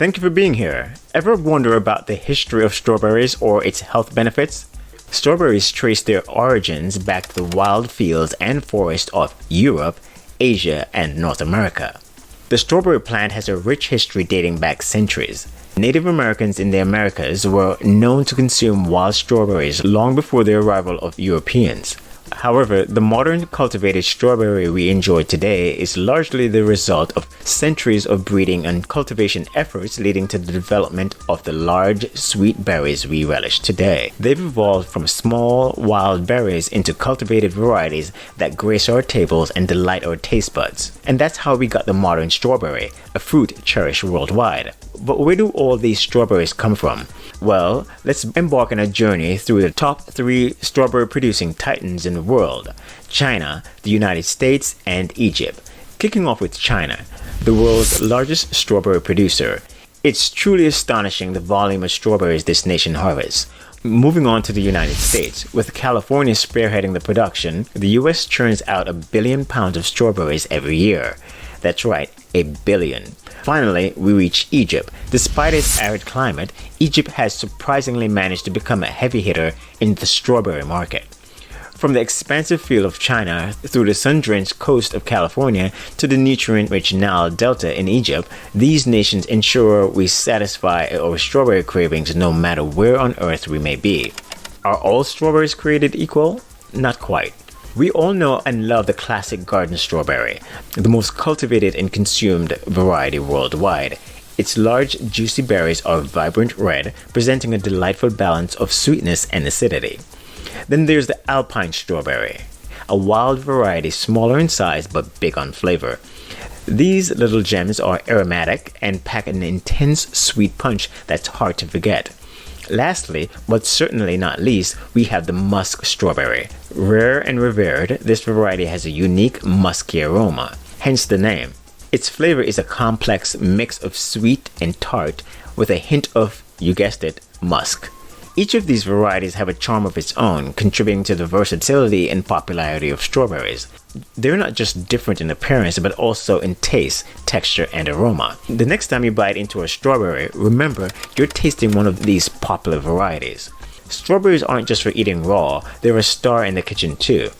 Thank you for being here. Ever wonder about the history of strawberries or its health benefits? Strawberries trace their origins back to the wild fields and forests of Europe, Asia, and North America. The strawberry plant has a rich history dating back centuries. Native Americans in the Americas were known to consume wild strawberries long before the arrival of Europeans. However, the modern cultivated strawberry we enjoy today is largely the result of centuries of breeding and cultivation efforts leading to the development of the large, sweet berries we relish today. They've evolved from small, wild berries into cultivated varieties that grace our tables and delight our taste buds. And that's how we got the modern strawberry, a fruit cherished worldwide. But where do all these strawberries come from? Well, let's embark on a journey through the top 3 strawberry producing titans in the world: China, the United States, and Egypt. Kicking off with China, the world's largest strawberry producer. It's truly astonishing the volume of strawberries this nation harvests. Moving on to the United States, with California spearheading the production, the US churns out 1 billion pounds of strawberries every year. That's right, 1 billion. Finally, we reach Egypt. Despite its arid climate, Egypt has surprisingly managed to become a heavy hitter in the strawberry market. From the expansive field of China through the sun-drenched coast of California to the nutrient-rich Nile Delta in Egypt, these nations ensure we satisfy our strawberry cravings no matter where on earth we may be. Are all strawberries created equal? Not quite. We all know and love the classic garden strawberry, the most cultivated and consumed variety worldwide. Its large, juicy berries are vibrant red, presenting a delightful balance of sweetness and acidity. Then there's the alpine strawberry, a wild variety smaller in size but big on flavor. These little gems are aromatic and pack an intense sweet punch that's hard to forget. Lastly, but certainly not least, we have the musk strawberry. Rare and revered, this variety has a unique musky aroma, hence the name. Its flavor is a complex mix of sweet and tart with a hint of, you guessed it, musk. Each of these varieties have a charm of its own, contributing to the versatility and popularity of strawberries. They're not just different in appearance, but also in taste, texture, and aroma. The next time you bite into a strawberry, remember you're tasting one of these popular varieties. Strawberries aren't just for eating raw, they're a star in the kitchen too.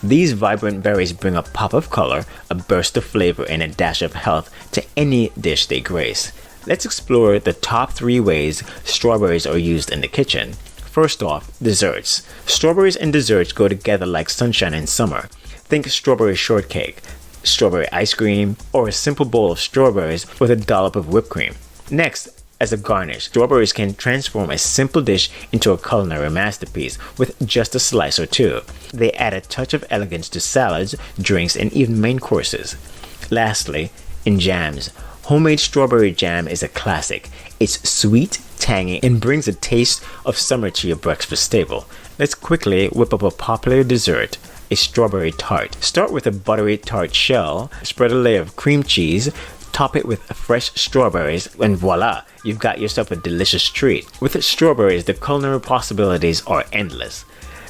These vibrant berries bring a pop of color, a burst of flavor, and a dash of health to any dish they grace. Let's explore the top 3 ways strawberries are used in the kitchen. First off, desserts. Strawberries and desserts go together like sunshine in summer. Think strawberry shortcake, strawberry ice cream, or a simple bowl of strawberries with a dollop of whipped cream. Next, as a garnish, strawberries can transform a simple dish into a culinary masterpiece with just a slice or two. They add a touch of elegance to salads, drinks, and even main courses. Lastly, in jams. Homemade strawberry jam is a classic. It's sweet, tangy, and brings a taste of summer to your breakfast table. Let's quickly whip up a popular dessert, a strawberry tart. Start with a buttery tart shell, spread a layer of cream cheese, top it with fresh strawberries, and voila, you've got yourself a delicious treat. With strawberries, the culinary possibilities are endless.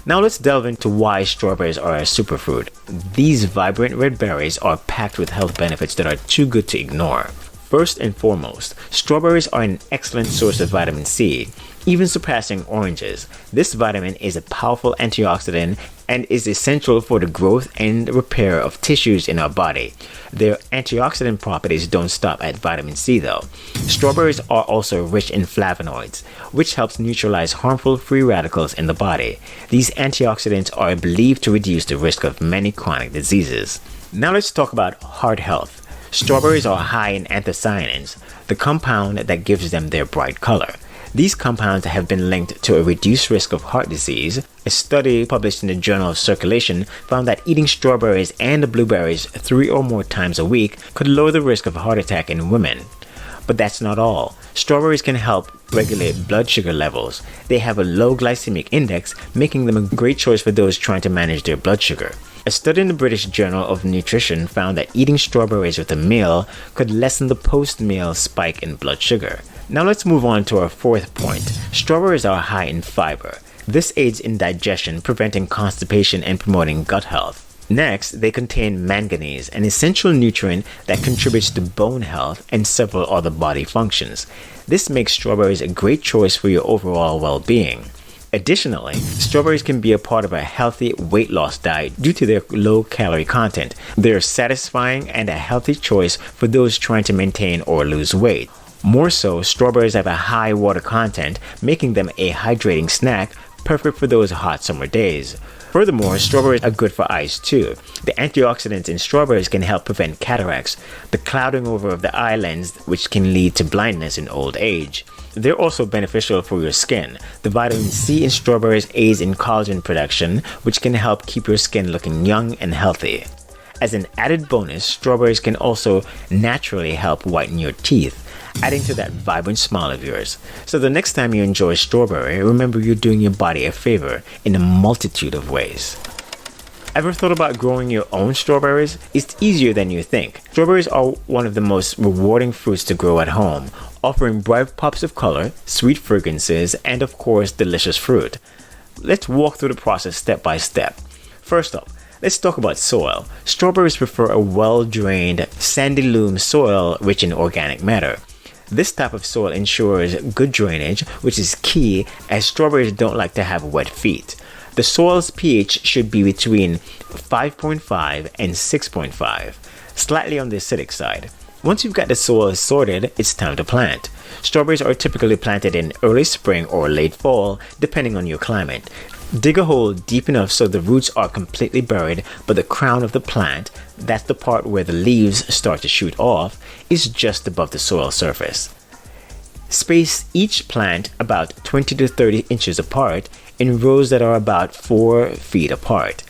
Now let's delve into why strawberries are a superfood. These vibrant red berries are packed with health benefits that are too good to ignore. First and foremost, strawberries are an excellent source of vitamin C, even surpassing oranges. This vitamin is a powerful antioxidant and is essential for the growth and repair of tissues in our body. Their antioxidant properties don't stop at vitamin C though. Strawberries are also rich in flavonoids, which helps neutralize harmful free radicals in the body. These antioxidants are believed to reduce the risk of many chronic diseases. Now let's talk about heart health. Strawberries are high in anthocyanins, the compound that gives them their bright color. These compounds have been linked to a reduced risk of heart disease. A study published in the Journal of Circulation found that eating strawberries and blueberries 3 or more times a week could lower the risk of a heart attack in women. But that's not all. Strawberries can help regulate blood sugar levels. They have a low glycemic index, making them a great choice for those trying to manage their blood sugar. A study in the British Journal of Nutrition found that eating strawberries with a meal could lessen the post-meal spike in blood sugar. Now let's move on to our 4th point. Strawberries are high in fiber. This aids in digestion, preventing constipation and promoting gut health. Next, they contain manganese, an essential nutrient that contributes to bone health and several other body functions. This makes strawberries a great choice for your overall well-being. Additionally, strawberries can be a part of a healthy weight loss diet due to their low calorie content. They're satisfying and a healthy choice for those trying to maintain or lose weight. More so, strawberries have a high water content, making them a hydrating snack, perfect for those hot summer days. Furthermore, strawberries are good for eyes too. The antioxidants in strawberries can help prevent cataracts, the clouding over of the eye lens, which can lead to blindness in old age. They're also beneficial for your skin. The vitamin C in strawberries aids in collagen production, which can help keep your skin looking young and healthy. As an added bonus, strawberries can also naturally help whiten your teeth, adding to that vibrant smile of yours. So the next time you enjoy strawberry, remember you're doing your body a favor in a multitude of ways. Ever thought about growing your own strawberries? It's easier than you think. Strawberries are one of the most rewarding fruits to grow at home, offering bright pops of color, sweet fragrances, and of course, delicious fruit. Let's walk through the process step by step. First up, let's talk about soil. Strawberries prefer a well-drained, sandy loam soil rich in organic matter. This type of soil ensures good drainage, which is key as strawberries don't like to have wet feet. The soil's pH should be between 5.5 and 6.5, slightly on the acidic side. Once you've got the soil sorted, it's time to plant. Strawberries are typically planted in early spring or late fall, depending on your climate. Dig a hole deep enough so the roots are completely buried, but the crown of the plant, that's the part where the leaves start to shoot off, is just above the soil surface. Space each plant about 20 to 30 inches apart in rows that are about 4 feet apart.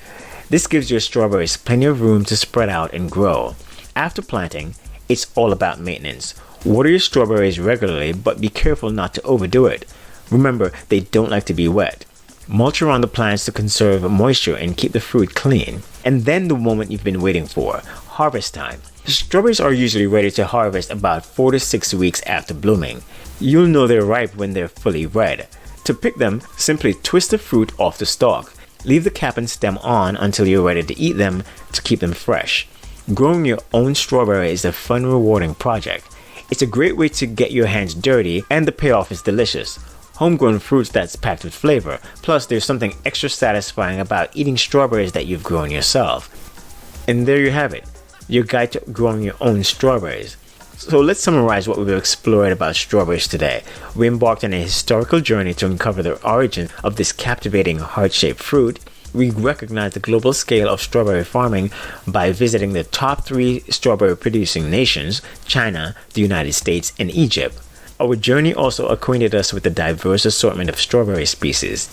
This gives your strawberries plenty of room to spread out and grow. After planting, it's all about maintenance. Water your strawberries regularly, but be careful not to overdo it. Remember, they don't like to be wet. Mulch around the plants to conserve moisture and keep the fruit clean. And then the moment you've been waiting for, harvest time. Strawberries are usually ready to harvest about 4 to 6 weeks after blooming. You'll know they're ripe when they're fully red. To pick them, simply twist the fruit off the stalk. Leave the cap and stem on until you're ready to eat them to keep them fresh. Growing your own strawberry is a fun, rewarding project. It's a great way to get your hands dirty, and the payoff is delicious. Homegrown fruits that's packed with flavor. Plus, there's something extra satisfying about eating strawberries that you've grown yourself. And there you have it, your guide to growing your own strawberries. So let's summarize what we've explored about strawberries today. We embarked on a historical journey to uncover the origin of this captivating heart-shaped fruit. We recognized the global scale of strawberry farming by visiting the top 3 strawberry producing nations, China, the United States, and Egypt. Our journey also acquainted us with the diverse assortment of strawberry species,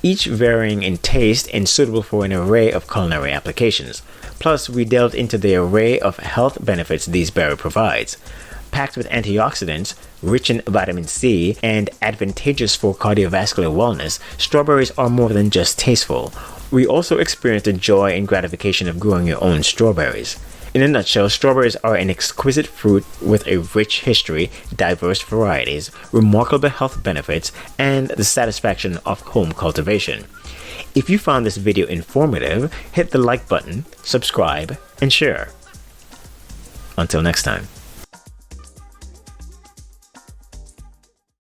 each varying in taste and suitable for an array of culinary applications. Plus, we delved into the array of health benefits these berry provides. Packed with antioxidants, rich in vitamin C, and advantageous for cardiovascular wellness, strawberries are more than just tasteful. We also experienced the joy and gratification of growing your own strawberries. In a nutshell, strawberries are an exquisite fruit with a rich history, diverse varieties, remarkable health benefits, and the satisfaction of home cultivation. If you found this video informative, hit the like button, subscribe, and share. Until next time.